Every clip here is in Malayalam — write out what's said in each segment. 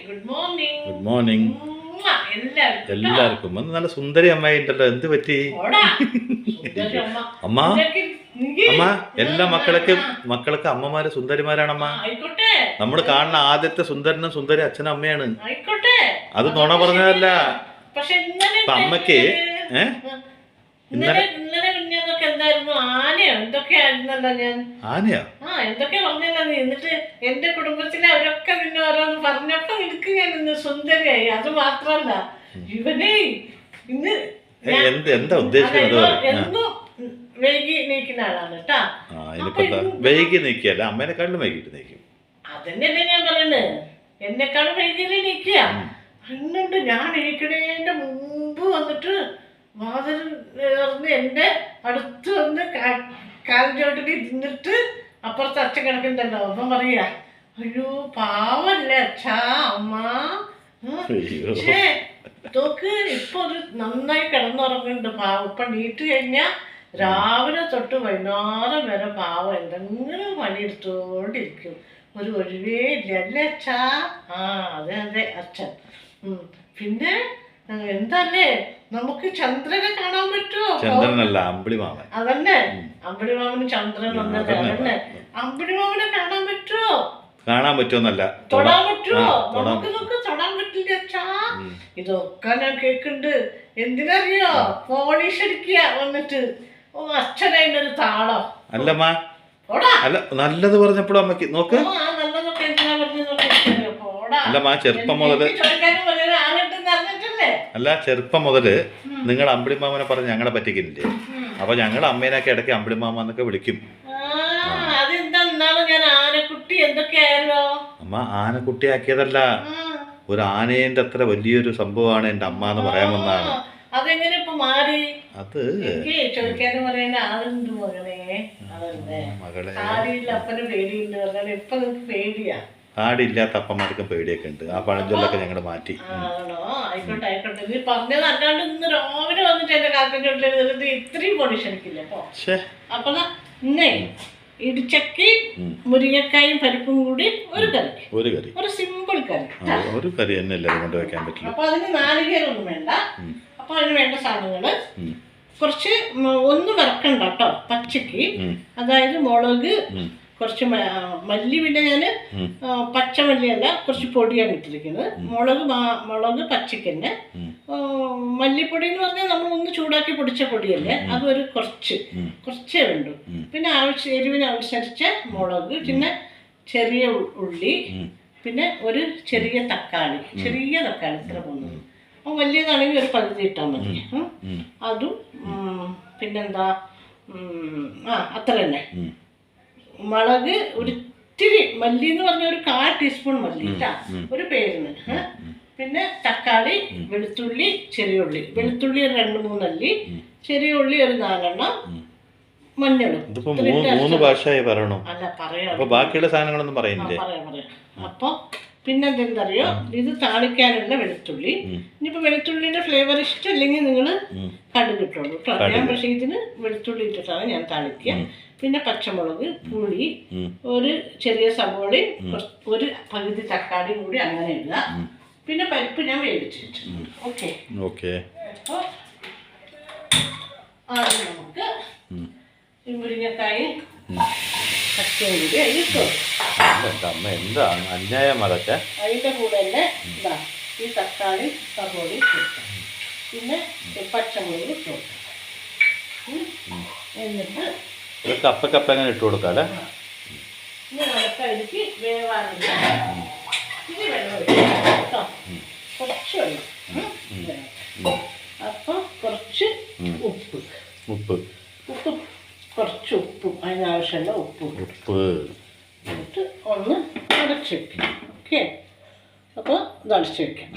Good morning. ഗുഡ് മോർണിംഗ് എല്ലാവർക്കും. നല്ല സുന്ദരി അമ്മായി ഉണ്ടല്ലോ, എന്ത് പറ്റി അമ്മ? അമ്മ എല്ലാ മക്കൾക്ക് അമ്മമാര് സുന്ദരിമാരാണമ്മ. നമ്മൾ കാണുന്ന ആദ്യത്തെ സുന്ദരനും സുന്ദരി അച്ഛനും അമ്മയാണ്. അത് നുണ പറഞ്ഞതല്ല. അമ്മക്ക് എന്തൊക്കെ പറഞ്ഞല്ലോ നീ. എന്നിട്ട് എന്റെ കുടുംബത്തിലെ അവരൊക്കെ നിന്നെ ഓരോന്ന് പറഞ്ഞപ്പോ എനിക്ക് ഞാൻ ഇന്ന് സുന്ദരിയായി. അത് മാത്രല്ല, ഇവനെ ഇന്ന് എന്താ ഉദ്ദേശിക്കുന്നത്? എന്നും വൈകി നീക്കുന്ന ആളാണ് കേട്ടാ. വൈകി നീക്കിയല്ല, അമ്മേനെക്കാളും വൈകിട്ട് നീക്കും. അതന്നെയല്ലേ ഞാൻ പറയുന്നത്. എന്നെക്കാളും വൈകിയല്ലേ നീക്കുക. അന്നുണ്ട് ഞാൻ എണീക്കണേന്റെ മുമ്പ് വന്നിട്ട് വാതിൽ തുറന്ന് എന്റെ അടുത്ത് വന്ന് കാലിൻ്റെ ഇരുന്നിട്ട് അപ്പുറത്ത് അച്ഛൻ കിടക്കുന്നുണ്ടല്ലോ. അപ്പം പറയാ, അയ്യോ പാവല്ലേ അച്ഛാ അമ്മ. പക്ഷേ തോക്ക് ഇപ്പൊ ഒരു നന്നായി കിടന്നുറങ്ങുന്നുണ്ട് പാവം. ഇപ്പൊ നീട്ട് കഴിഞ്ഞാൽ രാവിലെ തൊട്ട് വൈകുന്നേരം വരെ പാവം എന്തെങ്കിലും പണിയെടുത്തോണ്ടിരിക്കും. ഒരു ഒഴിവേ ഇല്ല അല്ലേ അച്ഛാ? അതെ അതെ അച്ഛൻ. പിന്നെ എന്തല്ലേ നമുക്ക് ചന്ദ്രനെ കാണാൻ പറ്റുമോ? ചന്ദ്രനല്ല, അമ്പിളിമാമൻ. അതന്നെ, അമ്പിളിമാമന് ചന്ദ്രൻ വന്നത്. അതന്നെ, അമ്പിളിമാമനെ കാണാൻ പറ്റുമോ? കാണാൻ പറ്റുമെന്നല്ല, തൊടാൻ പറ്റുമോ? നമുക്ക് തൊടാൻ പറ്റില്ല അച്ഛാ. ഇതൊക്കെ ഞാൻ കേക്കുന്നുണ്ട്. എന്തിനറിയോ? പോളിഷ് അടിക്കുക വന്നിട്ട്. ഓ അച്ഛനതിന്റെ ഒരു താളം. അല്ലമ്മ, അല്ല നല്ലത് പറഞ്ഞപ്പോഴും അമ്മക്ക് നോക്ക്. നല്ലതൊക്കെ എന്തിനാ പറഞ്ഞു? അല്ലമ്മ, ചെറുപ്പം മുതല് അല്ല ചെറുപ്പം മുതല് നിങ്ങൾ അമ്പിളിമാമനെ പറഞ്ഞ് ഞങ്ങളെ പറ്റിക്കുന്നില്ലേ? അപ്പൊ ഞങ്ങളുടെ അമ്മേനൊക്കെ ഇടയ്ക്ക് അമ്പിളിമാമ എന്നൊക്കെ വിളിക്കും. അമ്മ ആനക്കുട്ടി ആക്കിയതല്ല, ഒരു ആനേന്റെ അത്ര വലിയൊരു സംഭവമാണ് എന്റെ അമ്മ എന്ന് പറയാമെന്നാണ്. അതെങ്ങനെ ഇപ്പൊ മാറി? അത് മകളെ അപ്പന് പേടിയുണ്ട് പറഞ്ഞാൽ ഇപ്പൊ പേടിയാ. ആടില്ലാത്ത അപ്പന്മാർക്കും പേടിയൊക്കെ ഉണ്ട്. ആ പഴഞ്ചൊല്ലൊക്കെ ഞങ്ങൾ മാറ്റി. ആയിക്കോട്ടെ ആയിക്കോട്ടെ. നീ പറഞ്ഞത് അല്ലാണ്ട് ഇന്ന് രാവിലെ വന്നിട്ട് എന്റെ കാക്കൻ്റെ ഇത്രയും പോളിഷ് അടിക്കില്ല. അപ്പൊ ഇന്നേ ഇടിച്ചക്കി മുരിങ്ങക്കായും പരിപ്പും കൂടി ഒരു കറി, ഒരു സിമ്പിൾ കറി. ഒരു കറി തന്നെ എല്ലാവരും കൊണ്ട് വെക്കാൻ പറ്റില്ല. അപ്പൊ അതിന് നാളികേരൊന്നും വേണ്ട. അപ്പൊ അതിന് വേണ്ട സാധനങ്ങള് കുറച്ച് ഒന്ന് വറക്കണ്ട കേട്ടോ, പച്ചക്ക്. അതായത് മുളക്, കുറച്ച് മല്ലി. പിന്നെ ഞാൻ പച്ചമല്ലിയല്ല, കുറച്ച് പൊടിയാണ് ഇട്ടിരിക്കുന്നത്. മുളക് പച്ചക്ക് തന്നെ. മല്ലിപ്പൊടി എന്ന് പറഞ്ഞാൽ നമ്മൾ ഒന്ന് ചൂടാക്കി പൊടിച്ച പൊടിയല്ലേ, അതൊരു കുറച്ചേ വേണ്ടു. പിന്നെ എരിവിനനുസരിച്ച മുളക്, പിന്നെ ചെറിയ ഉള്ളി, പിന്നെ ഒരു ചെറിയ തക്കാളി ഇത്ര പോകുന്നത്. അപ്പോൾ വലിയതാണെങ്കിൽ ഒരു പകുതി ഇട്ടാൽ മതി. അതും പിന്നെന്താ, അത്ര തന്നെ. മുളക് ഒരിത്തിരി, മല്ലി എന്ന് പറഞ്ഞ ഒരു 1/4 ടീസ്പൂൺ മല്ലി ഇട്ടാ, ഒരു പേരിന്. പിന്നെ തക്കാളി, വെളുത്തുള്ളി, ചെറിയ ഉള്ളി. വെളുത്തുള്ളി ഒരു 2-3 അല്ലി, ചെറിയ ഉള്ളി ഒരു 4 എണ്ണം, മഞ്ഞളും. അല്ല പറയാം, ബാക്കിയുള്ള സാധനങ്ങളൊന്നും പറയുന്നില്ലേ? പറയാം. അപ്പൊ പിന്നെ എന്തെന്തറിയോ, ഇത് താളിക്കാനുള്ള വെളുത്തുള്ളി. ഇനിയിപ്പോ വെളുത്തുള്ളിന്റെ ഫ്ലേവർ ഇഷ്ടമല്ലെങ്കിൽ നിങ്ങൾ കടുക് ഇട്ടോളൂ കേട്ടോ. ഞാൻ പക്ഷേ ഇതിന് വെളുത്തുള്ളി ഇട്ടിട്ടാണ് ഞാൻ താളിക്കുക. പിന്നെ പച്ചമുളക്, പുളി, ഒരു ചെറിയ സവോളയും ഒരു പകുതി തക്കാളിയും കൂടി അങ്ങനെ ഇടുക. പിന്നെ പരിപ്പ് ഞാൻ വേവിച്ചിട്ട്. ഓക്കെ. അപ്പോൾ ആദ്യം നമുക്ക് ഈ മുരിങ്ങക്കായും പച്ചയും കൂടി അതിലിട്ടോ. അതിൻ്റെ കൂടെ തന്നെ ഈ തക്കാളി സവോളയും ഇട്ടു, പിന്നെ പച്ചമുളക് ഇട്ടു. എന്നിട്ട് കപ്പ അങ്ങനെ ഇട്ട് കൊടുക്കാല്ലേ? ഇനി നമുക്ക് അതിലേക്ക് വേവാനുള്ള ഇനി വെള്ളം കേട്ടോ, കുറച്ച് വെള്ളം. അപ്പം കുറച്ച് ഉപ്പ്, കുറച്ച് ഉപ്പും അതിനാവശ്യമുള്ള ഉപ്പ് എന്നിട്ട് ഒന്ന് അടച്ച് വെക്കാം. ഓക്കെ, അപ്പോൾ ഇത് അടച്ച് വെക്കാം.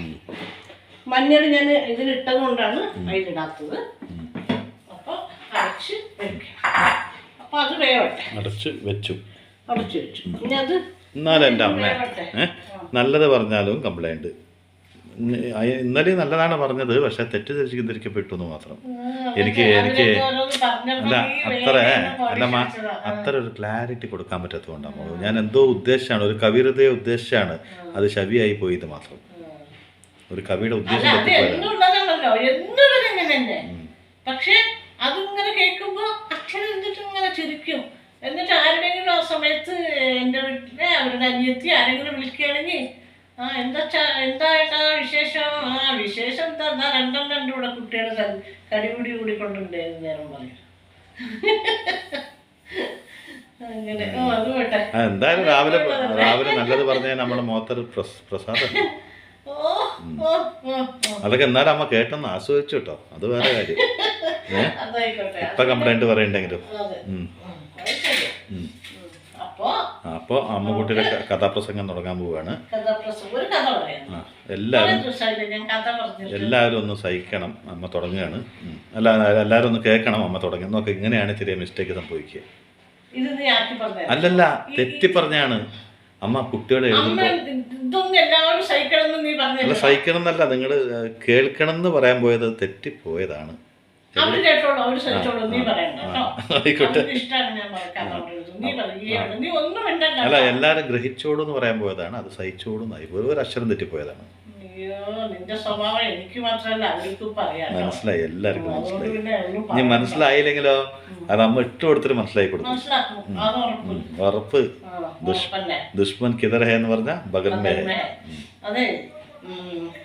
മഞ്ഞൾ ഞാൻ ഇതിലിട്ടത് കൊണ്ടാണ് അതിലിടാത്തത്. അപ്പോൾ അടച്ച് വെക്കാം. അപ്പൊ അത് വേവട്ടെ. അടച്ച് വെച്ചു. ഇനി അത് എന്നാലും എൻ്റെ അമ്മ നല്ലത് പറഞ്ഞാലും കംപ്ലൈൻറ്റ്, ഇന്നലെ നല്ലതാണ് പറഞ്ഞത്, പക്ഷെ തെറ്റിദ്ധരിക്കപ്പെട്ടു എന്ന് മാത്രം. എനിക്ക് അല്ല അത്ര ഒരു ക്ലാരിറ്റി കൊടുക്കാൻ പറ്റാത്തതുകൊണ്ടാണ്. ഞാൻ എന്തോ ഉദ്ദേശമാണ്, ഒരു കവിതയെ ഉദ്ദേശിച്ചാണ്, അത് ശവിയായി പോയത് മാത്രം. ഒരു കവിയുടെ ഉദ്ദേശം പക്ഷെ അതിങ്ങനെ കേൾക്കുമ്പോ അച്ഛൻ എന്നിട്ട് ഇങ്ങനെ ചിരിക്കും. എന്നിട്ട് ആരുടെങ്കിലും ആ സമയത്ത് എൻ്റെ വീട്ടിലെ അവരുടെ അനിയത്തി ആരെങ്കിലും വിളിക്കുകയാണെങ്കിൽ എന്തായിട്ടാ വിശേഷം? വിശേഷം എന്താ രണ്ടെണ്ണം കൂടെ കുട്ടികൾ കടിപിടി കൂടിക്കൊണ്ടുണ്ടായിരുന്നു നേരം പറയും. അങ്ങനെ അത് പോട്ടെ. എന്തായാലും രാവിലെ നല്ലത് പറഞ്ഞ നമ്മുടെ മോത്തർ പ്രസാദം. അതൊക്കെ എന്നാലും അമ്മ കേട്ടെന്ന് ആസ്വദിച്ചു കേട്ടോ, അത് വേറെ കാര്യം. ഇപ്പൊ കംപ്ലൈന്റ് പറയണ്ടെങ്കിലും. അപ്പൊ അമ്മക്കുട്ടിയുടെ കഥാപ്രസംഗം തുടങ്ങാൻ പോവാണ്. എല്ലാവരും ഒന്ന് സഹിക്കണം, അമ്മ തുടങ്ങുകയാണ്. എല്ലാവരും ഒന്ന് കേൾക്കണം, അമ്മ തുടങ്ങി നോക്കെ. ഇങ്ങനെയാണ് ചെറിയ മിസ്റ്റേക്ക് സംഭവിക്കുക. അല്ലല്ല, തെറ്റി പറഞ്ഞാണ് അമ്മ. കുട്ടികളെ അല്ല, സഹിക്കണം എന്നല്ല, നിങ്ങൾ കേൾക്കണം എന്ന് പറയാൻ പോയത് തെറ്റിപ്പോയതാണ്. ആയിക്കോട്ടെ. അല്ല, എല്ലാരും ഗ്രഹിച്ചോളൂ എന്ന് പറയാൻ പോയതാണ്, അത് സഹിച്ചോളൂ എന്നായി. ഒരു അക്ഷരം തെറ്റിപ്പോയതാണ്. മനസ്സിലായി, എല്ലാവർക്കും മനസ്സിലായി. ഇനി മനസ്സിലായില്ലെങ്കിലോ അത് അമ്മ ഇട്ട് കൊടുത്തിട്ട് മനസ്സിലായി കൊടുക്കും. ഉറപ്പ്. ദുഷ്മൻ കിതർ ഹേ എന്ന് പറഞ്ഞ ബഗൽ മേ ഹേ.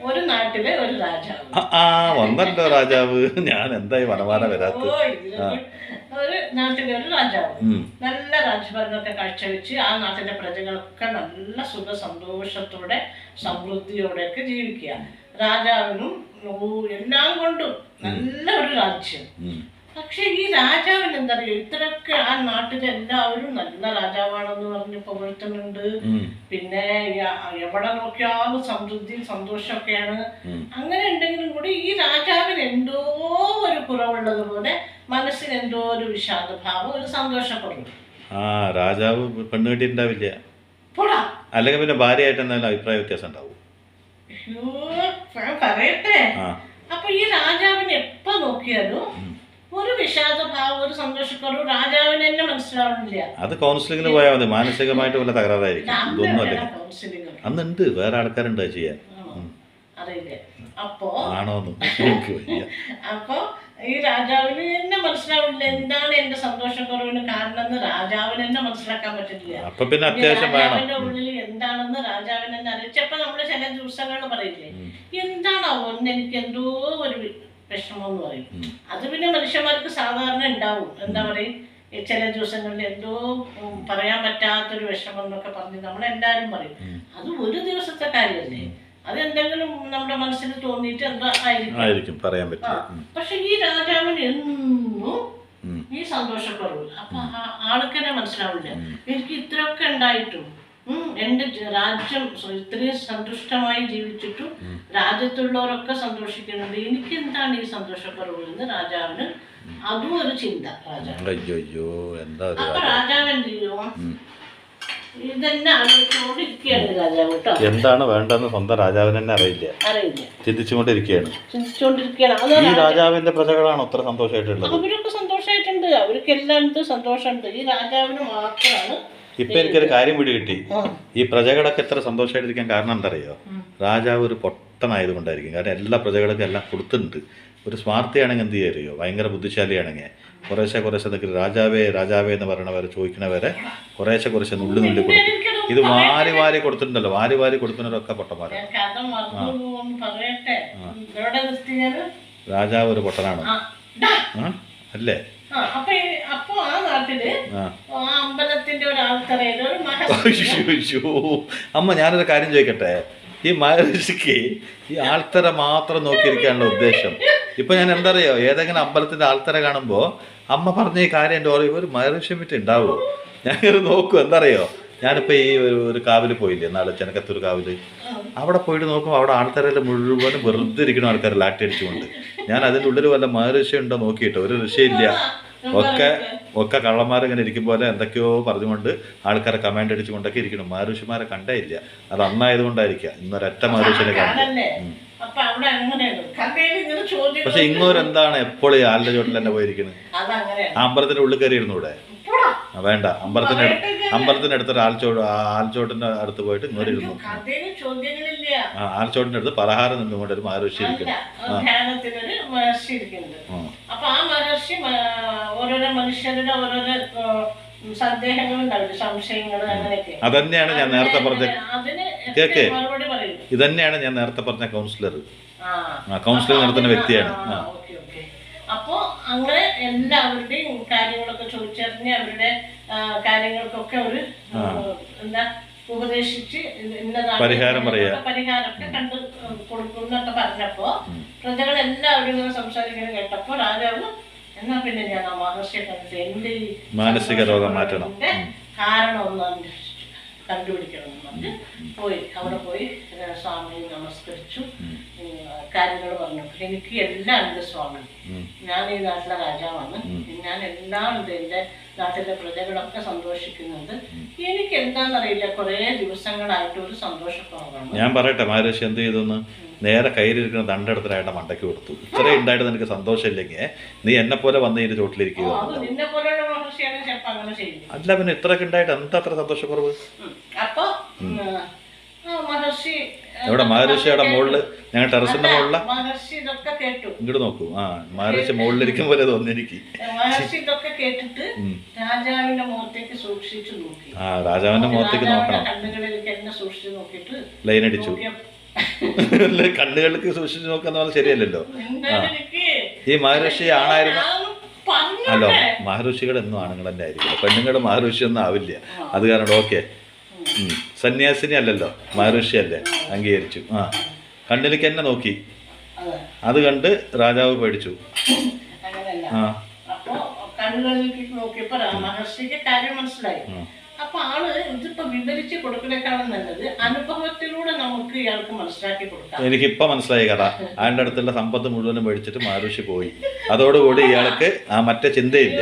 ഒരു നാട്ടിലെ ഒരു രാജാവ്. വന്നല്ലോ രാജാവ്. ഞാൻ എന്തായി വനമാല വരാത്ത. ഒരു നാട്ടിലെ ഒരു രാജാവ് നല്ല രാജഭരണത്തെ കാഴ്ചവെച്ച് ആ നാട്ടിലെ പ്രജകളൊക്കെ നല്ല സുഖ സന്തോഷത്തോടെ സമൃദ്ധിയോടെയൊക്കെ ജീവിക്കുക. രാജാവിനും എല്ലാം കൊണ്ടും നല്ല ഒരു രാജ്യം. പക്ഷെ ഈ രാജാവിന് എന്താ പറയുക, ഇത്രയൊക്കെ ആ നാട്ടിലെ എല്ലാവരും നല്ല രാജാവാണെന്ന് പറഞ്ഞ് പുകഴ്ത്തുന്നുണ്ട്. പിന്നെ എവിടെ നോക്കിയാലും സമൃദ്ധി സന്തോഷമൊക്കെയാണ്. അങ്ങനെ ഉണ്ടെങ്കിലും കൂടി ഈ രാജാവിന് എന്തോ ഒരു കുറവുള്ളത് പോലെ മനസ്സിന് എന്തോ ഒരു വിഷാദഭാവം, ഒരു സന്തോഷക്കുറവ്. രാജാവ് പെണ്ണ് കിട്ടിയിട്ടുണ്ടാവില്ല, അല്ലെങ്കിൽ പിന്നെ ഭാര്യയായിട്ട് എന്തായാലും അഭിപ്രായ വ്യത്യാസം ഉണ്ടാവും. പറയട്ടെ. അപ്പൊ ഈ രാജാവിന് എപ്പോ നോക്കിയാലും ഒരു വിഷാദഭാവം, ഒരു സന്തോഷക്കുറവ് രാജാവിന് തന്നെ മനസ്സിലാവുന്നില്ല. അത് കൗൺസിലിങ്ങിന് പോയാൽ മതി, മാനസികമായിട്ട് വല്ല തകരാറായിരിക്കും. ഇതൊന്നുമല്ല, അന്നുണ്ട് വേറെ ആൾക്കാരുണ്ട് ചെയ്യാൻ. അറിയില്ലേ? അപ്പോ ആണോന്ന് അപ്പൊ ഈ രാജാവിന് തന്നെ മനസ്സിലാവില്ല എന്താണ് എന്റെ സന്തോഷക്കുറവിന് കാരണം എന്ന് രാജാവിന് തന്നെ മനസ്സിലാക്കാൻ പറ്റില്ല. അപ്പൊ പിന്നെ അത്യാവശ്യം രാജാവിന്റെ ഉള്ളിൽ എന്താണെന്ന് രാജാവിന് തന്നെ അറിയിച്ചപ്പോ നമ്മള് ചില ദിവസങ്ങളിൽ പറയില്ലേ, എന്താണാവോ എനിക്ക് എന്തോ ഒരു വിഷമം എന്ന് പറയും. അത് പിന്നെ മനുഷ്യന്മാർക്ക് സാധാരണ ഉണ്ടാവും. എന്താ പറയും, ചില ദിവസങ്ങളിൽ എന്തോ പറയാൻ പറ്റാത്തൊരു വിഷമം എന്നൊക്കെ പറഞ്ഞ് നമ്മളെല്ലാരും പറയും. അത് ഒരു ദിവസത്തെ കാര്യമല്ലേ, അതെന്തെങ്കിലും നമ്മുടെ മനസ്സിൽ തോന്നിയിട്ട് എന്താ ആയിരിക്കും പറയാൻ പറ്റില്ല. പക്ഷെ ഈ രാജാവിന് എന്നും ഈ സന്തോഷക്കുറവ്. അപ്പൊ ആൾക്കാരെ മനസ്സിലാവില്ല, എനിക്ക് ഇത്രയൊക്കെ ഉണ്ടായിട്ടും എന്റെ രാജ്യം ഇത്രയും സന്തുഷ്ടമായി ജീവിച്ചിട്ടും രാജ്യത്തുള്ളവരൊക്കെ സന്തോഷിക്കുന്നുണ്ട്, എനിക്ക് എന്താണ് ഈ സന്തോഷക്കുറവ് എന്ന് രാജാവിന് അതും ഒരു ചിന്ത. അപ്പൊ രാജാവ് എന്ത് ചെയ്യും, ഇതന്നെ ആലോചിച്ചുകൊണ്ടിരിക്കുകയാണ് രാജാവ് കേട്ടോ. എന്താണ് വേണ്ടെന്ന് സ്വന്തം രാജാവിന് തന്നെ അറിയില്ല, ചിന്തിച്ചുകൊണ്ടിരിക്കുകയാണ്. ഈ രാജാവിന്റെ പ്രജകളാണ് അത്ര സന്തോഷമായിട്ടുള്ളത്. അവരൊക്കെ സന്തോഷമായിട്ടുണ്ട്, അവർക്ക് എല്ലായിടത്തും സന്തോഷമുണ്ട്. ഈ രാജാവിന് മാത്രമാണ്. ഇപ്പൊ എനിക്കൊരു കാര്യം പിടി കിട്ടി. ഈ പ്രജകളൊക്കെ എത്ര സന്തോഷമായിട്ടിരിക്കാൻ കാരണം എന്താ അറിയോ, രാജാവ് ഒരു പൊട്ടനായതുകൊണ്ടായിരിക്കും. കാരണം എല്ലാ പ്രജകൾക്കും എല്ലാം കൊടുത്തിട്ടുണ്ട്. ഒരു സ്വാർത്ഥിയാണെങ്കിൽ എന്ത് ചെയ്യോ, ഭയങ്കര ബുദ്ധിശാലിയാണെങ്കിൽ കുറേശ്ശെ നിൽക്കുന്ന രാജാവേ എന്ന് പറയണവരെ ചോദിക്കണവരെ കുറേശ്ശെ നുള്ളി കൊടുക്കും. ഇത് വാരി കൊടുത്തിട്ടുണ്ടല്ലോ, വാരി കൊടുക്കുന്നവരൊക്കെ പൊട്ടന്മാരാണ്. രാജാവ് ഒരു പൊട്ടനാണ് അല്ലേ? അപ്പൊ ആ നാട്ടില് അമ്പലത്തിന്റെ ഒരു ആൾത്തറയില് അമ്മ ഞാനൊരു കാര്യം ചോദിക്കട്ടെ, ഈ മഹർഷിക്ക് ഈ ആൾത്തറ മാത്രം നോക്കിയിരിക്കാനുള്ള ഉദ്ദേശം. ഇപ്പൊ ഞാൻ എന്താ അറിയോ, ഏതെങ്കിലും അമ്പലത്തിന്റെ ആൾത്തറ കാണുമ്പോ അമ്മ പറഞ്ഞ ഈ കാര്യം എൻ്റെ ഓർമ്മ, ഒരു മഹർഷി മിറ്റ് ഉണ്ടാവുമോ? ഞാനൊരു നോക്കും. എന്താ അറിയോ, ഞാനിപ്പോ ഈ ഒരു കാവില് പോയില്ലേ നാളെ, ചെനക്കത്തൂർ കാവില്, അവിടെ പോയിട്ട് നോക്കുമ്പോൾ അവിടെ ആൾത്തറയിൽ മുഴുവനും വെറുതെ ഇരിക്കുന്ന ആൾക്കാർ ലാട്ടി അടിച്ചുകൊണ്ട്. ഞാൻ അതിൻ്റെ ഉള്ളിൽ വല്ല മഹർഷി ഉണ്ടോ നോക്കിയിട്ടോ, ഒരു ഋഷിയില്ല. ഒക്കെ കള്ളന്മാരിങ്ങനെ ഇരിക്കും പോലെ എന്തൊക്കെയോ പറഞ്ഞുകൊണ്ട് ആൾക്കാരെ കമാൻഡ് അടിച്ചുകൊണ്ടൊക്കെ ഇരിക്കണം. മാരുഷിമാരെ കണ്ടേ ഇല്ല. അത് അന്നായതുകൊണ്ടായിരിക്കാം ഇന്നൊരൊറ്റ മാരുഷിനെ കണ്ടു. പക്ഷെ ഇങ്ങോരെന്താണ് എപ്പോഴും ആലിന്റെ ചോട്ടിൽ തന്നെ പോയിരിക്കുന്നത്? ആ അമ്പലത്തിന്റെ ഉള്ളിൽ കയറി ഇരുന്നൂടെ? വേണ്ട, അമ്പലത്തിനടുത്ത് ആൽച്ചോട്ടിന്റെ അടുത്ത് പോയിട്ട് ഇങ്ങോട്ട് ഇരുന്നു. ആൽച്ചോട്ടിന്റെ അടുത്ത് പലഹാരം നിന്നുകൊണ്ട് ഒരു മഹർഷി ഇരിക്കുന്നു. അപ്പൊ ആ മഹർഷി ഓരോരോ മനുഷ്യരുടെ ഓരോരോ സന്ദേഹങ്ങളുണ്ടാവില്ല, സംശയങ്ങൾ, അങ്ങനെയൊക്കെ. അതന്നെയാണ് ഞാൻ നേരത്തെ പറഞ്ഞ കേക്കേ, മറുപടി പറയും. ഇതന്നെയാണ് ഞാൻ നേരത്തെ പറഞ്ഞ കൗൺസിലർ. കൗൺസിലർ നടത്തുന്ന വ്യക്തിയാണ്. അപ്പോ അങ്ങനെ എല്ലാവരുടെയും കാര്യങ്ങളൊക്കെ ചോദിച്ചറിഞ്ഞ് അവരുടെ കാര്യങ്ങൾക്കൊക്കെ ഒരു എന്താ ഉപദേശിച്ച് പരിഹാരമൊക്കെ കണ്ടു കൊടുക്കും എന്നൊക്കെ പറഞ്ഞപ്പോ പ്രജകൾ എല്ലാവരും ഇങ്ങനെ സംസാരിക്കുന്നത് കേട്ടപ്പോ രാജാവ് എന്നാ പിന്നെ ഞാൻ ആ മഹർഷിയെ കണ്ടിട്ട് എന്റെ മാനസിക രോഗം മാറ്റണം, കാരണം ഒന്ന് കണ്ടുപിടിക്കണം എന്ന് പറഞ്ഞ് പോയി. അവിടെ പോയി സ്വാമിയെ നമസ്കരിച്ചു, കാര്യങ്ങൾ പറഞ്ഞു. എനിക്ക് എല്ലാം ഉണ്ട് സ്വാമി, ഞാൻ ഈ നാട്ടിലെ രാജാവാണ്, ഞാൻ എല്ലാം ഉണ്ട്, എൻ്റെ നാട്ടിലെ പ്രജകളൊക്കെ സന്തോഷിക്കുന്നുണ്ട്, എനിക്ക് എന്താണെന്നറിയില്ല കുറെ ദിവസങ്ങളായിട്ട് ഒരു സന്തോഷക്കുറവാണ്. ഞാൻ പറയട്ടെ, മഹർഷി എന്ത് ചെയ്തെന്ന്? നേരെ കയ്യിലിരിക്കുന്ന ദണ്ടെടുത്തിട്ട് മണ്ടയ്ക്ക് കൊടുത്തു. ഇത്രയും ഉണ്ടായിട്ട് നിനക്ക് സന്തോഷമില്ലെങ്കിൽ നീ എന്നെ പോലെ വന്ന് ഇതിന്റെ ചോട്ടിലിരിക്കുക. അല്ല പിന്നെ ഇത്രയൊക്കെ ഉണ്ടായിട്ട് എന്താ അത്ര സന്തോഷക്കുറവ്? എവിടെ മഹർഷിയുടെ മുകളില്, ഞങ്ങൾ ടെറസിന്റെ മുകളില ഇങ്ങോട്ട് നോക്കൂ. മഹർഷി മുകളിലിരിക്കും പോലെ തോന്നി എനിക്ക്. രാജാവിന്റെ മുഖത്തേക്ക് സൂക്ഷിച്ചു നോക്കി. രാജാവിന്റെ മുഖത്തേക്ക് നോക്കണം. ലൈൻ അടിച്ചു. കണ്ണുകൾക്ക് സൂക്ഷിച്ചു നോക്കാന്ന് പറഞ്ഞാൽ ശരിയല്ലല്ലോ. ഈ മഹർഷി ആണായിരുന്ന അല്ലോ, മഹർഷികൾ എന്നും ആണുങ്ങൾ തന്നെ ആയിരിക്കും, പെണ്ണുങ്ങൾ മഹർഷി ഒന്നും ആവില്ല. അത് കാരണം ഓക്കെ, സന്യാസിനി അല്ലല്ലോ, മഹർഷി അല്ലേ, അംഗീകരിച്ചു. കണ്ണിലേക്ക് തന്നെ നോക്കി. അത് കണ്ട് രാജാവ് പേടിച്ചു. അപ്പൊ ആള് ഇതിപ്പോ വിവരിച്ച് കൊടുക്കുന്നേക്കാളും നല്ലത് അനുഭവത്തിലൂടെ നമുക്ക് ഇയാൾക്ക് മനസ്സിലാക്കി കൊടുക്കാം. എനിക്കിപ്പോ മനസ്സിലായി കഥ. അതിന്റെ അടുത്തുള്ള സമ്പത്ത് മുഴുവനും മേടിച്ചിട്ട് മഹർഷി പോയി. അതോടുകൂടി ഇയാൾക്ക് ആ മറ്റേ ചിന്തയില്ല.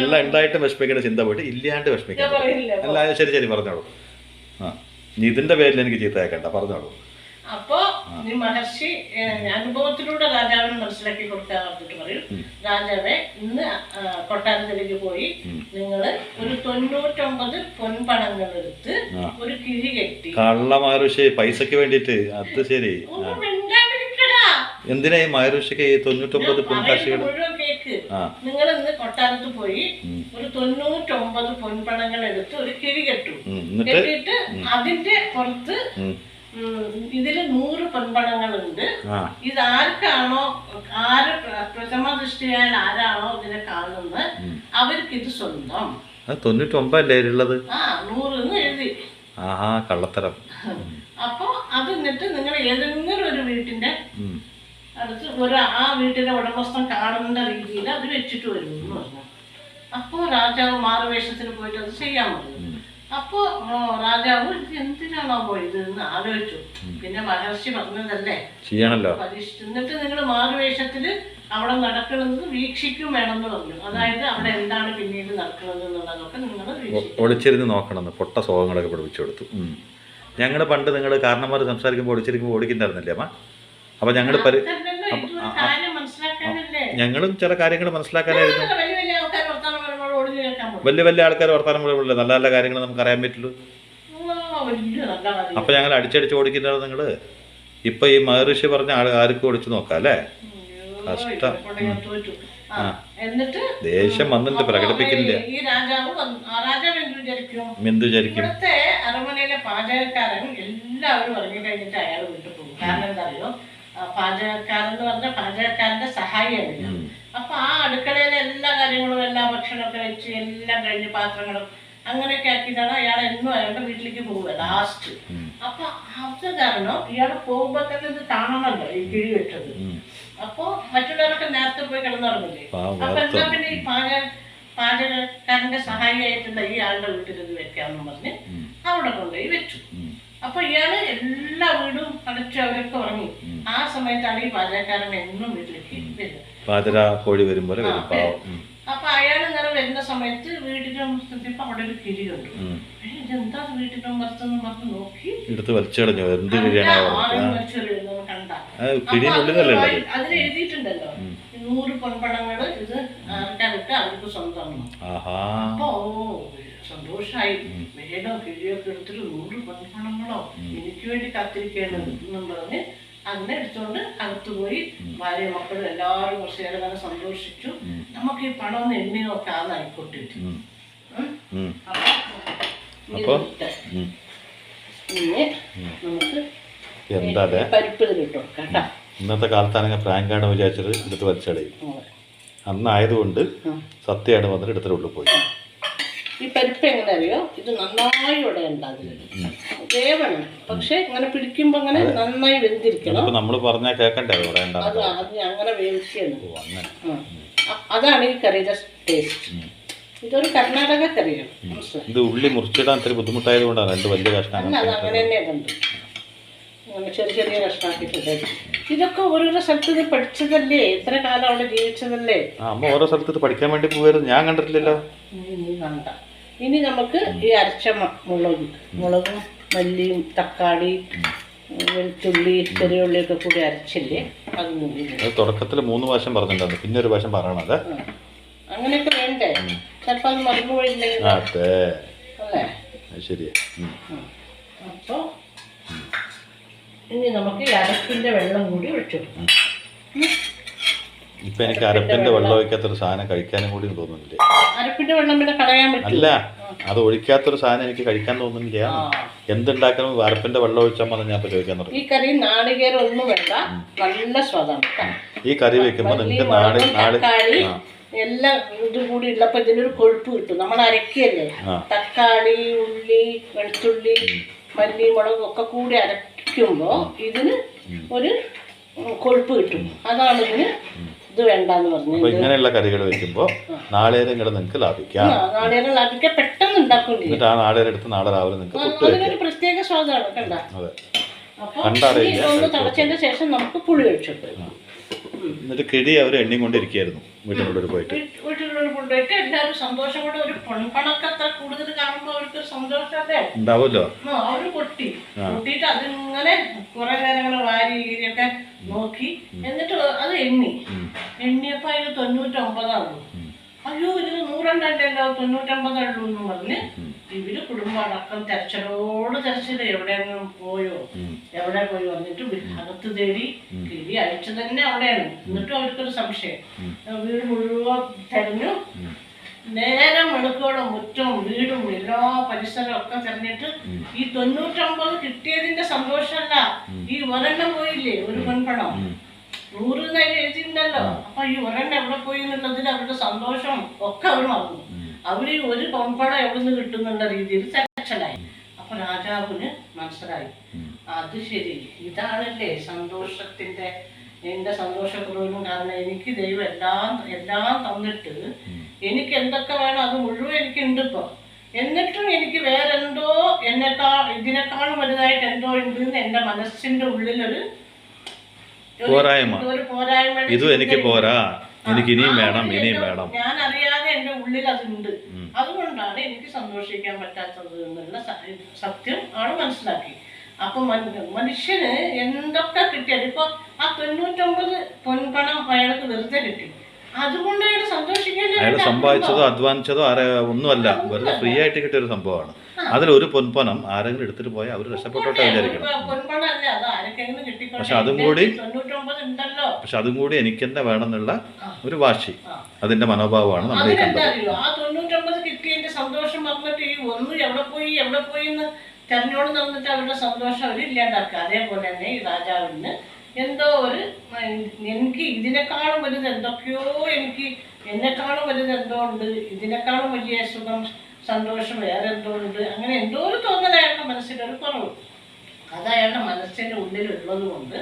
എല്ലാം ഉണ്ടായിട്ട് വിഷമിക്കേണ്ട ചിന്ത പോയിട്ട് ഇല്ലാണ്ട് വിഷമിക്കണം. അല്ല ശരി ശരി പറഞ്ഞോളൂ. ഇതിന്റെ പേരിൽ എനിക്ക് ചീത്തയാക്കണ്ട, പറഞ്ഞോളൂ. അപ്പോ ഈ മഹർഷി അനുഭവത്തിലൂടെ രാജാവിന് മനസ്സിലാക്കി കൊടുക്കാൻ പറഞ്ഞിട്ട് പറയും, രാജാവെ ഇന്ന് കൊട്ടാരത്തിലേക്ക് പോയി നിങ്ങൾ ഒരു 99 പൊൻപണങ്ങൾ എടുത്ത് ഒരു കിഴി കെട്ടി. കള്ള മഹർഷി പൈസക്ക് വേണ്ടിട്ട്. അത് ശരി. എന്തിനാ ഈ മഹർഷിക്ക് 99 പൊൻകാശികൾ? നിങ്ങൾ ഇന്ന് കൊട്ടാരത്ത് പോയി ഒരു 99 പൊൻപണങ്ങൾ എടുത്ത് ഒരു കിഴി കെട്ടു. കെട്ടിയിട്ട് അതിന്റെ പുറത്ത് ഇതില് 100 പൊൻപണങ്ങളുണ്ട്. ഇത് ആർക്കാണോ, ആര് പ്രഥമ ദൃഷ്ടിയാൽ ആരാണോ ഇതിനെ കാണുന്നത് അവർക്ക് ഇത് സ്വന്തം. 99 അല്ലേ ഉള്ളത്? 100 എഴുതി. കള്ളത്തരം. അപ്പൊ അത് എന്നിട്ട് നിങ്ങൾ ഏതെങ്കിലും ഒരു വീട്ടിന്റെ അടുത്ത് ആ വീട്ടിലെ ഉടമസ്ഥൻ കാണുന്ന രീതിയിൽ അത് വെച്ചിട്ട് വരും എന്ന് പറഞ്ഞു. അപ്പോ രാജാവ് മാറുവേഷത്തിന് പോയിട്ട് അത് ചെയ്യാൻ പറഞ്ഞു. അപ്പോ രാജാവ് എന്തിനാണോ പോയത് എന്ന് ആലോചിച്ചു. പിന്നെ മഹർഷി പറഞ്ഞതല്ലേ ചെയ്യണല്ലോ. എന്നിട്ട് നിങ്ങൾ മാറുവേഷത്തില് അവിടെ നടക്കുന്നത് വീക്ഷിക്കും വേണമെന്ന് പറഞ്ഞു. അതായത് അവിടെ എന്താണ് പിന്നീട് നടക്കുന്നത് എന്നുള്ളതൊക്കെ നിങ്ങൾ ഒളിച്ചിരുന്ന് നോക്കണം. പൊട്ട സ്വഭാവങ്ങളൊക്കെ പഠിപ്പിച്ചു കൊടുത്തു. ഞങ്ങൾ പണ്ട് നിങ്ങൾ കാരണന്മാർ സംസാരിക്കുമ്പോൾ ഒളിച്ചിരിക്കുമ്പോൾ ഓടിക്കുന്നുണ്ടായിരുന്നില്ലേ അമ്മ? അപ്പൊ ഞങ്ങൾ ഞങ്ങളും ചില കാര്യങ്ങൾ മനസ്സിലാക്കാനായിരുന്നു. വലിയ വലിയ ആൾക്കാർ വർത്താനം പറയുമ്പോൾ നല്ല നല്ല കാര്യങ്ങൾ നമുക്ക് അറിയാൻ പറ്റുള്ളൂ. അപ്പൊ ഞങ്ങൾ അടിച്ചടിച്ച് ഓടിക്കുന്നത് നിങ്ങള്. ഇപ്പൊ ഈ മഹർഷി പറഞ്ഞ ആർക്കും ഒളിച്ചു നോക്കാം അല്ലേ? കഷ്ടം. ദേഷ്യം വന്നിട്ട് പ്രകടിപ്പിക്കില്ല. എന്തു വിചാരിക്കും? അരമനയിലെ പാചകക്കാരൻ എല്ലാവരും ഇറങ്ങി കഴിഞ്ഞിട്ട് അയാൾ വിട്ടു പോകും. കാരണം എന്താ അറിയോ, പാചകക്കാരൻ എന്ന് പറഞ്ഞാൽ പാചകക്കാരന്റെ സഹായിയാണ്. അപ്പൊ ആ അടുക്കളയിലെ എല്ലാ കാര്യങ്ങളും, എല്ലാ ഭക്ഷണമൊക്കെ വെച്ച് എല്ലാം കഴിഞ്ഞ് പാത്രങ്ങളും അങ്ങനെയൊക്കെ ആക്കിയിട്ടാണ് അയാൾ എന്നും അയാളുടെ വീട്ടിലേക്ക് പോവുക ലാസ്റ്റ്. അപ്പൊ അത് കാരണം ഇയാൾ പോകുമ്പോ തന്നെ ഇത് കാണണമല്ലോ ഈ കിഴി വെച്ചത്. അപ്പൊ മറ്റുള്ളവരൊക്കെ നേരത്തെ പോയി കിടന്നുറങ്ങില്ലേ. അപ്പൊ എന്താ പിന്നെ ഈ പാചകക്കാരന്റെ സഹായിയായിട്ടുള്ള ഈ ആളുടെ വീട്ടിൽ ഇത് വെക്കാമെന്ന് പറഞ്ഞ് അവിടെ കൊണ്ടുപോയി വെച്ചു. അപ്പൊ ഇയാള് എല്ലാ വീടും അടച്ച് അവരൊക്കെ ഉറങ്ങി. ആ സമയത്താണ് ഈ പാചകക്കാരൻ എന്നും വീട്ടിലേക്ക് പാതിര കോഴി വരും പോലെ വരും പാവം. അപ്പൊ അയാൾ ഇങ്ങനെ വരുന്ന സമയത്ത് വീടിന്റെ മുറ്റത്തിപ്പോ അവിടെ ഒരു കിഴി കണ്ടു. ഇതെന്താ വീടിന്റെ മുറത്തെന്ന് പറഞ്ഞ് നോക്കി എടുത്ത് വലിച്ചടഞ്ഞു. എന്ത് കിഴിയാണ് അതിൽ എഴുതിയിട്ടുണ്ടല്ലോ 100 പൊൻപണങ്ങള് ഇത് ആർക്കാർക്ക് അവർക്ക് സ്വന്തമാണ്. അപ്പൊ സന്തോഷായി. വേടോ കിഴിയൊക്കെ എടുത്തിട്ട് 100 പൊൻപണങ്ങളോ എനിക്ക് വേണ്ടി കാത്തിരിക്കണം എന്നും പറഞ്ഞ് അങ്ങനെ എടുത്തോണ്ട് അകത്ത് പോയി ഭാര്യ മക്കളും എല്ലാവരും കുറച്ച് നേരം അങ്ങനെ സന്തോഷിച്ചു. നമുക്ക് ഈ പണം ഒന്ന് എണ്ണി നോക്കാന്നായിക്കോട്ടെ. അപ്പൊ പിന്നെ നമുക്ക് എന്താ പരിപ്പ് കിട്ടും കേട്ടോ. ഇന്നത്തെ കാലത്താണെങ്കിൽ പ്രാങ്കാണ് വിചാരിച്ചത് എടുത്ത് വലിച്ചടയും. അന്നായതുകൊണ്ട് സത്യമാണ് വന്നിട്ട് എടുത്തിട്ട് ഉള്ളിൽ പോയി. ഈ പരിപ്പ് എങ്ങനെ അറിയോ, ഇത് നന്നായി ഉടയുണ്ട് അതില് വേവണം. പക്ഷെ ഇങ്ങനെ പിടിക്കുമ്പോ അങ്ങനെ നന്നായി വെന്തിരിക്കണം. നമ്മള് പറഞ്ഞാൽ കേക്കണ്ടേ അത് അങ്ങനെ വേവിക്കണം. അതാണ് ഈ കറിയുടെ ടേസ്റ്റ്. ഇതൊരു കർണാടക കറിയാണ്. ഇത് ഉള്ളി മുറിച്ചിടാൻ ഇത്തിരി ബുദ്ധിമുട്ടായത് കൊണ്ടാണ് രണ്ട് വലിയ കഷ്ണം. അത് അങ്ങനെ തന്നെ കണ്ടു, അങ്ങനെ ചെറിയ ചെറിയ കഷ്ണാക്കിയിട്ടുണ്ട്. ഇതൊക്കെ ഓരോരോ സ്ഥലത്ത് നിന്ന് പഠിച്ചതല്ലേ, എത്ര കാലം അവിടെ ജീവിച്ചതല്ലേ. അമ്മ ഓരോ സ്ഥലത്ത് പഠിക്കാൻ വേണ്ടി പോയായിരുന്നു, ഞാൻ കണ്ടിട്ടില്ലല്ലോ. നീ കണ്ട. ഇനി നമുക്ക് ഈ അരച്ച മുളകും മല്ലിയും തക്കാളി വെളുത്തുള്ളി ചെറിയ ഉള്ളിയൊക്കെ കൂടി അരച്ചില്ലേ, അത് തുടക്കത്തിൽ 3 പ്രാവശ്യം പറഞ്ഞിട്ടുണ്ടായിരുന്നു, പിന്നെ ഒരു പ്രാവശ്യം പറയണത്. അങ്ങനെയൊക്കെ വേണ്ടേ, ചിലപ്പോൾ അത് മറന്നു പോയില്ലെങ്കിൽ അല്ലേ. ശരിയാ. അപ്പോൾ ഇനി നമുക്ക് ഈ അരപ്പിൻ്റെ വെള്ളം കൂടി ഒഴിച്ചു കൊടുക്കാം. ഇപ്പൊ എനിക്ക് അരപ്പിന്റെ വെള്ളം ഒഴിക്കാത്തൊരു സാധനം കഴിക്കാനും കൂടി തോന്നുന്നില്ല. അരപ്പിന്റെ വെള്ളം പിന്നെ കളയാൻ പറ്റില്ല. അല്ല, അത് ഒഴിക്കാത്തൊരു സാധനം എനിക്ക് കഴിക്കാൻ തോന്നുന്നില്ല. എന്തുണ്ടാക്കണം അരപ്പിന്റെ വെള്ളം ഒഴിച്ചാൽ മതി. ഞാൻ ചോദിക്കാൻ തുടങ്ങി. ഈ കറി നാളികേരം ഒന്നും വേണ്ട, നല്ല സ്വാദാണ്. ഈ കറി വെക്കുമ്പോ നിങ്ങൾക്ക് തക്കാളി എല്ലാം ഇതും കൂടി ഉള്ളപ്പോ ഇതിനൊരു കൊഴുപ്പ് കിട്ടും. നമ്മൾ അരക്കിയല്ലേ, തക്കാളി ഉള്ളി വെളുത്തുള്ളി മല്ലി മുളക് ഒക്കെ കൂടി അരയ്ക്കുമ്പോ ഇതിന് ഒരു കൊഴുപ്പ് കിട്ടും. അതാണ് ഇതിന് ഇത് വേണ്ടെന്ന് പറഞ്ഞു. ഇങ്ങനെയുള്ള കറികൾ വെക്കുമ്പോ നാളേരം കൂടെ നിങ്ങൾക്ക് ലാഭിക്കാം. നാളേരം ലാഭിക്കാൻ പെട്ടെന്ന് ഉണ്ടാക്കും. എന്നിട്ട് ആ നാളേരം എടുത്ത് നാളെ രാവിലെ നിങ്ങൾക്ക് അതിനൊരു പ്രത്യേക സ്വാദാണ്. കണ്ട. അപ്പൊ ഒന്ന് തിളച്ചതിന് ശേഷം നമുക്ക് പുളി ഒഴിച്ചിട്ട് എന്നിട്ട് കിഴി അവർ എണ്ണി കൊണ്ടിരിക്കുകയായിരുന്നു വീട്ടിനുള്ളിൽ പോയിട്ട്. വീട്ടിനുള്ളിൽ കൊണ്ടുപോയിട്ട് എല്ലാവരും സന്തോഷം കൊണ്ട് ഒരു പൊൺപണൊക്കെ അത്ര കൂടുതൽ കാണുമ്പോൾ അവർക്ക് സന്തോഷമല്ലേ ഉണ്ടാവുമല്ലോ. അവര് പൊട്ടിയിട്ട് അതിങ്ങനെ കുറെ നേരം ഇങ്ങനെ വാരി ഈരിയൊക്കെ നോക്കി എന്നിട്ട് അത് എണ്ണിയപ്പോ അതിന് 99 അയ്യോ ഇതിന് 100 99 എന്നും പറഞ്ഞ് ഇവര് കുടുംബമടക്കം തെരച്ചിലോട് എവിടെയെങ്കിലും പോയോ എവിടെ പോയി വന്നിട്ട് അകത്ത് തേടി കിഴി അഴിച്ചു തന്നെ അവിടെയാണ്. എന്നിട്ടും അവർക്കൊരു സംശയം. വീട് മുഴുവൻ തെരഞ്ഞു, നേരം വെളുക്കോളം മുറ്റവും വീടും എല്ലാ പരിസരവും ഒക്കെ തെരഞ്ഞിട്ട് ഈ 99 കിട്ടിയതിന്റെ സന്തോഷമല്ല, ഈ ഒരെണ്ണം പോയില്ലേ ഒരു പൊൻപണം 100 എഴുതിയിട്ടുണ്ടല്ലോ. അപ്പൊ ഈ ഒരെണ്ണം എവിടെ പോയി എന്നുള്ളതിൽ അവരുടെ സന്തോഷം ഒക്കെ അവർ മറന്നു. അവര് ഒരു പൊൻപണം എവിടെ നിന്ന് കിട്ടുന്നുള്ള രീതിയിൽ തെരച്ചിലായി. അപ്പൊ രാജാവിന് മനസ്സിലായി, അത് ശരി, ഇതാണല്ലേ സന്തോഷത്തിന്റെ എന്റെ സന്തോഷക്കുറവിനും കാരണം. എനിക്ക് ദൈവം എല്ലാം തന്നിട്ട് എനിക്ക് എന്തൊക്കെ വേണം അത് മുഴുവൻ എനിക്കുണ്ട് ഇപ്പൊ. എന്നിട്ടും എനിക്ക് വേറെന്തോ ഇതിനേക്കാളും വലുതായിട്ട് എന്തോ ഉണ്ട് എന്ന് എന്റെ മനസ്സിന്റെ ഉള്ളിലൊരു പോരായ്മ, ഇതും എനിക്ക് പോരാ, എനിക്ക് ഇനിയും വേണം. ഞാൻ അറിയാതെ എന്റെ ഉള്ളിൽ അതുണ്ട്, അതുകൊണ്ടാണ് എനിക്ക് സന്തോഷിക്കാൻ പറ്റാത്തത് എന്നുള്ള സത്യം ആണ് മനസ്സിലാക്കി. അപ്പൊ മനുഷ്യന് എന്തൊക്കെ കിട്ടിയാലും ഇപ്പൊ ആ 99 പൊൻപണം അയാൾക്ക് വെറുതെ കിട്ടി, അതുകൊണ്ട് അയാൾ സന്തോഷിക്കാൻ സമ്പാദിച്ചതോ അധ്വാനിച്ചതോ ഒന്നുമല്ല, വെറുതെ ഫ്രീ ആയിട്ട് കിട്ടിയ ഒരു സംഭവമാണ്. അതിലൊരു പൊൻപണം ആരെങ്കിലും എടുത്തിട്ട് പോയാൽ അവർ രക്ഷപ്പെട്ടോട്ടെ വിചാരിക്കണം. പക്ഷെ അതും കൂടി എനിക്ക് തന്നെ വേണമെന്നുള്ള ഒരു വാശി, അതിന്റെ മനോഭാവമാണ് നമ്മൾ ഈ കണ്ടത്. ആ 99 കിട്ടിയതിന്റെ സന്തോഷം പറഞ്ഞിട്ട് ഈ ഒന്ന് എവിടെ പോയി എന്ന് തെരഞ്ഞോട് നടന്നിട്ട് അവരുടെ സന്തോഷം അവർ ഇല്ലാണ്ടാക്കുക. അതേപോലെ തന്നെ ഈ രാജാവിന് എന്തോ എനിക്ക് ഇതിനേക്കാളും വലുത് എന്തൊക്കെയോ, എന്നെക്കാളും വലുത് എന്തോ ഉണ്ട്, ഇതിനേക്കാളും വലിയ സുഖം സന്തോഷം വേറെ എന്തോ ഉണ്ട്, അങ്ങനെ എന്തോ ഒരു തോന്നൽ അയാളുടെ മനസ്സിലൊരു കുറവ്. അത് അയാളുടെ മനസ്സിന്റെ ഉള്ളിലുള്ളത് കൊണ്ട്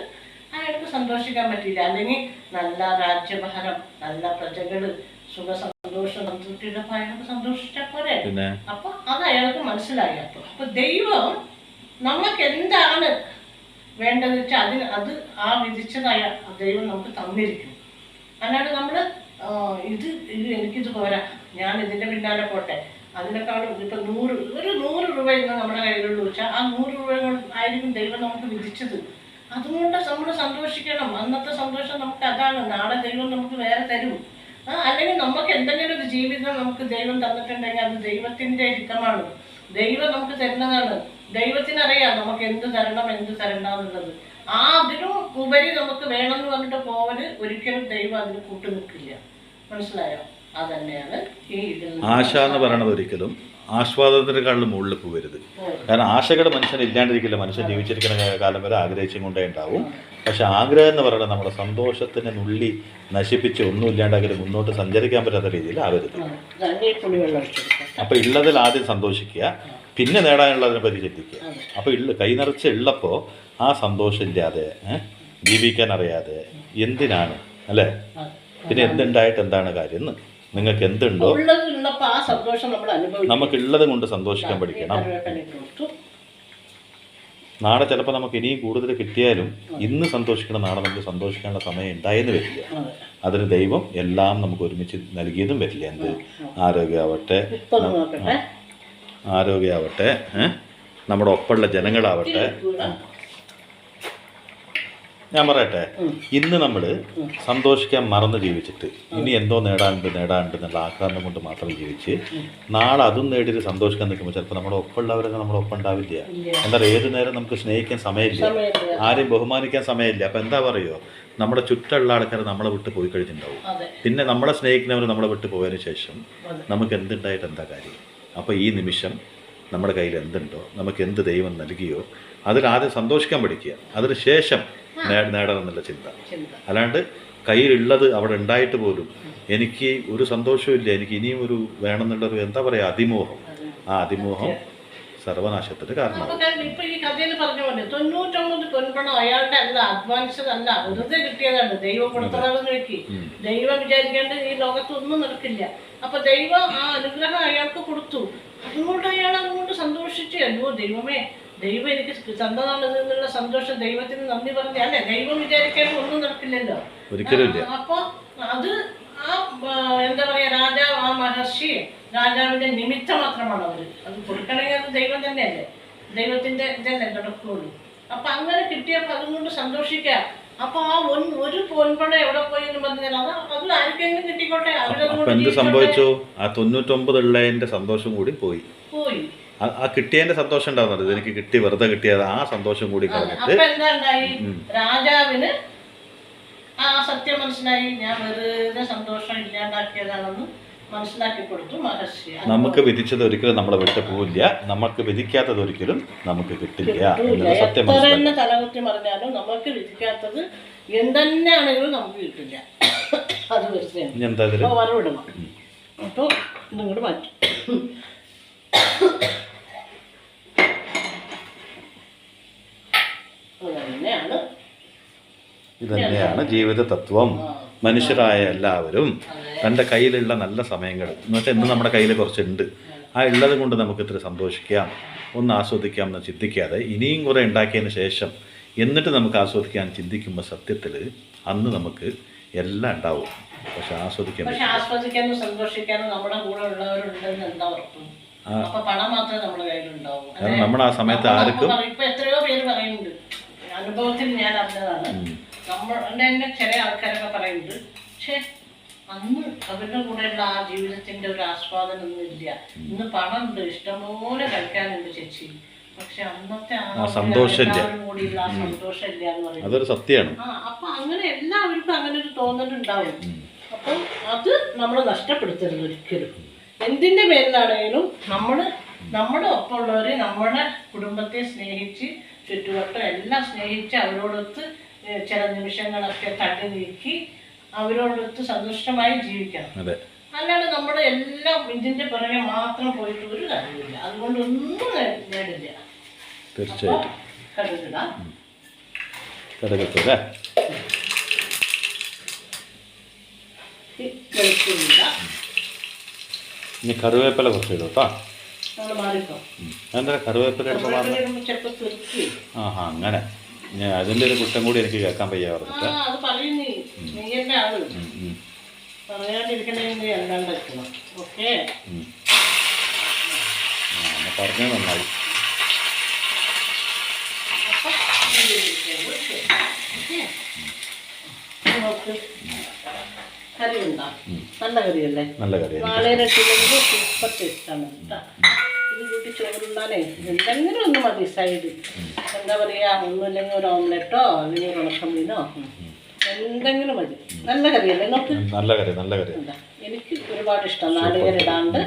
അയാൾക്ക് സന്തോഷിക്കാൻ പറ്റിയില്ല. അല്ലെങ്കിൽ നല്ല രാജ്യഭാരം, നല്ല പ്രജകള്, സന്തോഷം സംതൃപ്തിയുള്ളപ്പോ അയാൾക്ക് സന്തോഷിച്ചാൽ പോരെ. അപ്പൊ അത് അയാൾക്ക് മനസ്സിലായി. അപ്പൊ ദൈവം നമുക്ക് എന്താണ് വേണ്ടത് വെച്ചാൽ അത് ആ വിധിച്ചതായ ദൈവം നമുക്ക് തന്നിരിക്കും. അല്ലാണ്ട് നമ്മൾ ഇത് എനിക്കിത് പോരാ, ഞാൻ ഇതിൻ്റെ പിന്നാലെ പോട്ടെ, അതിനേക്കാളും ഇപ്പം 100 രൂപ ഇന്ന് നമ്മുടെ കയ്യിലുള്ളൂ വെച്ചാൽ ആ 100 രൂപ ആയിരിക്കും ദൈവം നമുക്ക് വിധിച്ചത്. അതുകൊണ്ട് നമ്മൾ സന്തോഷിക്കണം. അന്നത്തെ സന്തോഷം നമുക്ക് അതാണ്. നാളെ ദൈവം നമുക്ക് വേറെ തരും. അല്ലെങ്കിൽ നമുക്ക് എന്തെങ്കിലും ഒരു ജീവിതം നമുക്ക് ദൈവം തന്നിട്ടുണ്ടെങ്കിൽ അത് ദൈവത്തിൻ്റെ ഹിതമാണ്. ദൈവം നമുക്ക് തരുന്നതാണ്. ദൈവത്തിനറിയാം നമുക്ക് എന്ത് തരണം എന്ത് തരണ്ടെന്നുള്ളത്. അതിനും ഉപരി നമുക്ക് വേണമെന്ന് പറഞ്ഞിട്ട് പോവല് ഒരിക്കലും ദൈവം അതിന് കൂട്ടു നിൽക്കില്ല. മനസ്സിലായോ? അതന്നെയാണ് ഈ ആശ എന്ന് പറയണത്. ഒരിക്കലും ആസ്വാദനത്തിനെക്കാളും മുകളിൽ പോകരുത്. കാരണം ആശകൾ മനുഷ്യൻ ഇല്ലാണ്ടിരിക്കില്ല. മനുഷ്യൻ ജീവിച്ചിരിക്കുന്ന കാലം വരെ ആഗ്രഹിച്ചും കൊണ്ടേ ഉണ്ടാവും. പക്ഷെ ആഗ്രഹം എന്ന് പറയുന്നത് നമ്മുടെ സന്തോഷത്തിനെ നുള്ളി നശിപ്പിച്ച് ഒന്നും ഇല്ലാണ്ടെങ്കിൽ മുന്നോട്ട് സഞ്ചരിക്കാൻ പറ്റാത്ത രീതിയിൽ ആവരുത്. അപ്പോൾ ഉള്ളതിൽ ആദ്യം സന്തോഷിക്കുക, പിന്നെ നേടാനുള്ളതിനെ പറ്റി ചിന്തിക്കുക. അപ്പോൾ കൈ നിറച്ച് ഉള്ളപ്പോൾ ആ സന്തോഷം ഇല്ലാതെ ജീവിക്കാൻ അറിയാതെ എന്തിനാണ് അല്ലേ? പിന്നെ എന്തുണ്ടായിട്ട് എന്താണ് കാര്യം? നിങ്ങൾക്ക് എന്തുണ്ടോ നമുക്കുള്ളത് കൊണ്ട് സന്തോഷിക്കാൻ പഠിക്കണം. നാളെ ചിലപ്പോൾ നമുക്ക് ഇനിയും കൂടുതൽ കിട്ടിയാലും ഇന്ന് സന്തോഷിക്കണം, നാളെ നമുക്ക് സന്തോഷിക്കാനുള്ള സമയം ഉണ്ടായെന്ന് വരില്ല. അതിന് ദൈവം എല്ലാം നമുക്ക് ഒരുമിച്ച് നൽകിയതും വരില്ല. എന്ത് ആരോഗ്യമാവട്ടെ നമ്മുടെ ഒപ്പമുള്ള ജനങ്ങളാവട്ടെ. ഞാൻ പറയട്ടെ, ഇന്ന് നമ്മൾ സന്തോഷിക്കാൻ മറന്ന് ജീവിച്ചിട്ട് ഇനി എന്തോ നേടാനുണ്ട് എന്നുള്ള ആക്രാന്തം കൊണ്ട് മാത്രം ജീവിച്ച് നാളെ അതും നേടിയിട്ട് സന്തോഷിക്കാൻ നിൽക്കുമ്പോൾ ചിലപ്പോൾ നമ്മുടെ ഒപ്പമുള്ളവരൊക്കെ നമ്മുടെ ഒപ്പം ഉണ്ടാവില്ല. എന്താ പറയുക, ഏത് നേരം നമുക്ക് സ്നേഹിക്കാൻ സമയമില്ല, ആരെയും ബഹുമാനിക്കാൻ സമയമില്ല. അപ്പം എന്താ പറയുമോ, നമ്മുടെ ചുറ്റുള്ള ആൾക്കാർ നമ്മളെ വിട്ട് പോയി കഴിഞ്ഞിട്ടുണ്ടാവും. പിന്നെ നമ്മളെ സ്നേഹിക്കുന്നവർ നമ്മളെ വിട്ട് പോയതിനു ശേഷം നമുക്ക് എന്തുണ്ടായിട്ട് എന്താ കാര്യം? അപ്പോൾ ഈ നിമിഷം നമ്മുടെ കയ്യിൽ എന്തുണ്ടോ, നമുക്ക് എന്ത് ദൈവം നൽകിയോ അതിലാദ്യം സന്തോഷിക്കാൻ പഠിക്കുക. അതിന് ശേഷം നേടണമെന്നുള്ള ചിന്ത. അല്ലാണ്ട് കയ്യിലുള്ളത് അവിടെ ഉണ്ടായിട്ട് പോലും എനിക്ക് ഒരു സന്തോഷവും ഇല്ല, എനിക്ക് ഇനിയും ഒരു വേണമെന്നുള്ളൊരു എന്താ പറയുക അതിമോഹം. ആ അതിമോഹം സർവനാശത്തിന് കാരണമാകും. ഇപ്പൊ ഈ കഥയിൽ പറഞ്ഞ പോലെ 99 പൊൻപണം അയാളുടെ അല്ല, അധ്വാനിച്ചതല്ല, വെറുതെ കിട്ടിയതാണ്. ദൈവം കൊടുത്തതാണെന്ന് വെക്കി ദൈവം വിചാരിക്കേണ്ട ഈ ലോകത്തൊന്നും നടക്കില്ല. അപ്പൊ ദൈവം ആ അനുഗ്രഹം അയാൾക്ക് കൊടുത്തു. അതുകൊണ്ട് അയാൾ അതുകൊണ്ട് സന്തോഷിച്ച്, അയ്യോ ദൈവമേ, ദൈവം എനിക്ക് തന്നതാണ് എന്നുള്ള സന്തോഷം, ദൈവത്തിന് നന്ദി പറഞ്ഞ അല്ലേ. ദൈവം വിചാരിക്കാനും ഒന്നും നടക്കില്ലല്ലോ ഒരിക്കലും. അപ്പൊ അത് ആ എന്താ പറയാ, രാജാവ് ആ മഹർഷി രാജാവിന്റെ നിമിത്തം മാത്രമാണ് അവര്. അത് കൊടുക്കണമെങ്കിൽ അത് ദൈവം തന്നെയല്ലേ, ദൈവത്തിന്റെ ഇതല്ലേ നടക്കുള്ളൂ. അപ്പൊ അങ്ങനെ കിട്ടിയപ്പോ അതുകൊണ്ട് സന്തോഷിക്കുക. അപ്പൊ ആ ഒരു പൊൻപണം എവിടെ പോയി എന്ന് പറഞ്ഞാൽ അതിൽ ആർക്കെങ്കിലും കിട്ടിക്കോട്ടെ. എന്ത് സംഭവിച്ചു? ആ 99 ഉള്ളതിന്റെ സന്തോഷം കൂടി പോയി. ആ കിട്ടിയതിന്റെ സന്തോഷം ഉണ്ടാവുന്നത്, എനിക്ക് കിട്ടി വെറുതെ കിട്ടിയത്, ആ സന്തോഷം കൂടി കളഞ്ഞിട്ട് എന്താ ഉണ്ടായി, രാജാവിന് ആ സത്യം മനസ്സിലായി. ഞാൻ വെറുതെ സന്തോഷം ഇല്ലാണ്ടാക്കിയതാണെന്ന് മനസ്സിലാക്കി കൊടുത്തു മഹർഷി. നമുക്ക് വിധിച്ചത് ഒരിക്കലും നമ്മളെ വിട്ട് പോവില്ല, നമുക്ക് വിധിക്കാത്തത് ഒരിക്കലും നമുക്ക് കിട്ടില്ല. എത്ര തലകുത്തി പറഞ്ഞാലും നമുക്ക് വിധിക്കാത്തത് എന്തെന്നാണെങ്കിലും നമുക്ക് കിട്ടില്ല. അത് വെറുതെ വരവിടണം. അപ്പോൾ ഇങ്ങോട്ട് മാറ്റും. ഇതന്നെയാണ് ജീവിത തത്വം. മനുഷ്യരായ എല്ലാവരും തൻ്റെ കയ്യിലുള്ള നല്ല സമയങ്ങൾ എന്ന് വെച്ചാൽ ഇന്ന് നമ്മുടെ കയ്യിൽ കുറച്ചുണ്ട്, ആ ഉള്ളത് കൊണ്ട് നമുക്ക് ഇത്ര സന്തോഷിക്കാം, ഒന്ന് ആസ്വദിക്കാം എന്ന് ചിന്തിക്കാതെ ഇനിയും കുറേ ഉണ്ടാക്കിയതിന് ശേഷം എന്നിട്ട് നമുക്ക് ആസ്വദിക്കാൻ ചിന്തിക്കുമ്പോൾ സത്യത്തിൽ അന്ന് നമുക്ക് എല്ലാം ഉണ്ടാവും. പക്ഷെ ആസ്വദിക്കാനും സന്തോഷിക്കാനും നമ്മുടെ കൂടെ ഉള്ളവരുണ്ടെന്ന് എന്താ ഉറപ്പ്? പണം മാത്രമേ നമ്മുടെ കയ്യിലുണ്ടാവും. കാരണം നമ്മുടെ ആ സമയത്ത് ആർക്കും ഇപ്പൊ എത്രയോ പേര് പറയുന്നുണ്ട്, അനുഭവത്തിൽ ഞാൻ അറിഞ്ഞതാണ്. തന്നെ ചില ആൾക്കാരൊക്കെ പറയുന്നുണ്ട്, പക്ഷെ അന്ന് അവരുടെ കൂടെയുള്ള ആ ജീവിതത്തിന്റെ ഒരു ആസ്വാദനം ഒന്നും ഇല്ല. ഇന്ന് പണം ഉണ്ട്, ഇഷ്ടംപോലെ കഴിക്കാനുണ്ട് ചേച്ചി, പക്ഷെ അന്നത്തെ ആ സന്തോഷം കൂടിയുള്ള ആ സന്തോഷം ഇല്ല എന്ന് പറയുന്നത് അതൊരു സത്യമാണ്. അപ്പൊ അങ്ങനെ എല്ലാവർക്കും അങ്ങനെ ഒരു തോന്നലുണ്ടാവും. അപ്പം അത് നമ്മൾ നഷ്ടപ്പെടുത്തരുത് ഒരിക്കലും. എന്തിന്റെ പേരിലാണെങ്കിലും നമ്മുടെ ഒപ്പമുള്ളവര് നമ്മുടെ കുടുംബത്തെ സ്നേഹിച്ച് ചുറ്റുവട്ടം എല്ലാം സ്നേഹിച്ച് അവരോടൊത്ത് ചില നിമിഷങ്ങളൊക്കെ തട്ടി നീക്കി അവരോടൊത്ത് സന്തുഷ്ടമായി ജീവിക്കണം. അല്ലാണ്ട് നമ്മുടെ എല്ലാം ഇതിന്റെ പുറകെ മാത്രം പോയിട്ട് ഒരു കാര്യമില്ല. അതുകൊണ്ട് ഒന്നും നേടില്ല. തീർച്ചയായിട്ടും ഇനി കറിവേപ്പില കുറച്ച് ഇടും കേട്ടോ. എന്താ കറിവേപ്പില ആഹാ അങ്ങനെ അതിൻ്റെ ഒരു കുറ്റം കൂടി എനിക്ക് കേൾക്കാൻ വയ്യ പറഞ്ഞിട്ട്. പറയാണ്ടിരിക്കണമെങ്കിൽ നീ അല്ലാണ്ട് വെക്കണം. ഓക്കെ, പറഞ്ഞത് നന്നായി. നോക്ക്, കറി ഉണ്ടോ? നല്ല കറിയല്ലേ? നല്ല കറി. നാളേരട്ടില്ലെങ്കിൽ സൂപ്പർ ടേസ്റ്റാണ് കേട്ടോ. ഇത് കൂട്ടി ചോറുണ്ടാനേ എന്തെങ്കിലും ഒന്ന് മതി സൈഡ്. എന്താ പറയുക, ഒന്നുമില്ലെങ്കിൽ ഒരു ഓംലെറ്റോ അല്ലെങ്കിൽ ഒരു ഉണക്കമീനോ എന്തെങ്കിലും മതി. നല്ല കറിയല്ലേ? നോക്ക്, നല്ല കറി, നല്ല കറി. എനിക്ക് ഒരുപാട് ഇഷ്ടം. നാളികേരിടാണ്ട്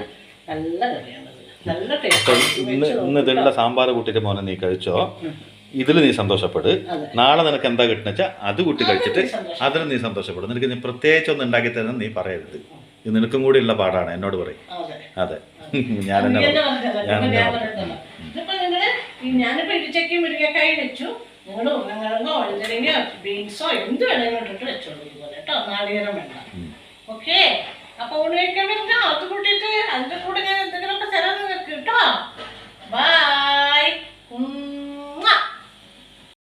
നല്ല കറിയാണത്, നല്ല ടേസ്റ്റ്. ഇന്ന് ഇതിലുള്ള സാമ്പാർ കൂട്ടിയിട്ട് മോനെ നീ കഴിച്ചോ, ഇതിൽ നീ സന്തോഷപ്പെട്. നാളെ നിനക്ക് എന്താ കിട്ടുന്ന വെച്ചാൽ അത് കൂട്ടി കഴിച്ചിട്ട് അതിൽ നീ സന്തോഷപ്പെടും. നിനക്ക് നീ പ്രത്യേകിച്ച് ഒന്നും ഉണ്ടാക്കി തരുന്നത് നീ പറയരുത്. ഇത് നിനക്കും കൂടി ഉള്ള പാടാണ്, എന്നോട് പറയും. അതെ, ഞാനിപ്പോ ഇടിച്ചക്കയും മുരിങ്ങക്കായും വെച്ചു. നിങ്ങൾ ഉരുളക്കിഴങ്ങോ വഴുതനങ്ങയോ ബീൻസോ എന്ത് വേണമെങ്കിലും ഇട്ടിട്ട് വെച്ചോളൂ ഇതുപോലെ കേട്ടോ. നാളികേരം വേണ്ട. ഓക്കെ, അപ്പൊ ഊണ് കഴിക്കാൻ വരുന്ന അത് കൂട്ടിയിട്ട് അതിന്റെ കൂടെ ഞാൻ എന്തെങ്കിലുമൊക്കെ തരാൻ നിങ്ങൾക്ക് കേട്ടോ. ബൈ.